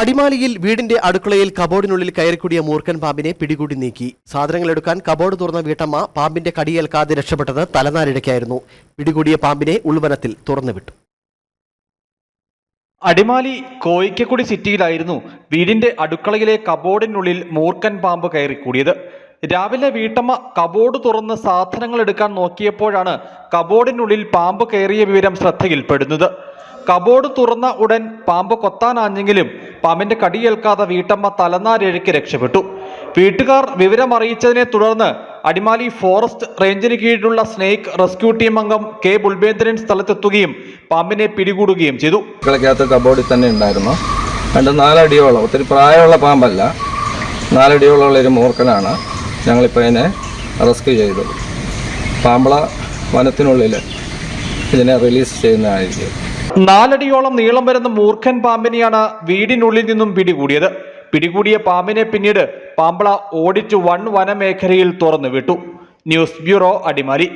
അടിമാലിയിൽ വീടിന്റെ അടുക്കളയിൽ കബോർഡിനുള്ളിൽ കയറിക്കൂടിയ മൂർഖൻ പാമ്പിനെ പിടികൂടി നീക്കി. സാധനങ്ങൾ എടുക്കാൻ കബോർഡ് തുറന്ന വീട്ടമ്മ പാമ്പിന്റെ കടിയേൽക്കാതെ രക്ഷപ്പെട്ടത് തലനാരിഴയ്ക്കായിരുന്നു. പിടികൂടിയ പാമ്പിനെ ഉൾവനത്തിൽ തുറന്നുവിട്ടു. അടിമാലി കോയിക്കക്കുടി സിറ്റിയിലായിരുന്നു വീടിന്റെ അടുക്കളയിലെ കബോർഡിനുള്ളിൽ മൂർഖൻ പാമ്പ് കയറിക്കൂടിയത്. രാവിലെ വീട്ടമ്മ കബോർഡ് തുറന്ന് സാധനങ്ങൾ എടുക്കാൻ നോക്കിയപ്പോഴാണ് കബോർഡിനുള്ളിൽ പാമ്പ് കയറിയ വിവരം ശ്രദ്ധയിൽപ്പെടുന്നത്. കബോർഡ് തുറന്ന ഉടൻ പാമ്പ് കൊത്താനാഞ്ഞെങ്കിലും പാമ്പിന്റെ കടിയേൽക്കാതെ വീട്ടമ്മ തലനാരിഴയ്ക്ക് രക്ഷപ്പെട്ടു. വീട്ടുകാർ വിവരമറിയിച്ചതിനെ തുടർന്ന് അടിമാലി ഫോറസ്റ്റ് റേഞ്ചിന് കീഴിലുള്ള സ്നേക്ക് റെസ്ക്യൂ ടീം അംഗം കെ ബുൾബേന്ദ്രൻ സ്ഥലത്തെത്തുകയും പാമ്പിനെ പിടികൂടുകയും ചെയ്തു. കബോർഡിൽ തന്നെ ഉണ്ടായിരുന്നു. 4 അടിയോളം, ഒത്തിരി പ്രായമുള്ള പാമ്പല്ല, 4 അടിയോളമുള്ള ഒരു മൂർഖനാണ്. ഞങ്ങളിപ്പോൾ ഇതിനെ റെസ്ക്യൂ ചെയ്തു. പാമ്പള വനത്തിനുള്ളിൽ ഇതിനെ റിലീസ് ചെയ്യുന്നതായിരിക്കും. 4 അടിയോളം നീളം വരുന്ന മൂർഖൻ പാമ്പിനെയാണ് വീടിനുള്ളിൽ നിന്നും പിടികൂടിയത്. പിടികൂടിയ പാമ്പിനെ പിന്നീട് പാമ്പള ഓഡിറ്റ് 1 വനമേഖലയിൽ തുറന്നുവിട്ടു. News bureau, Adimali.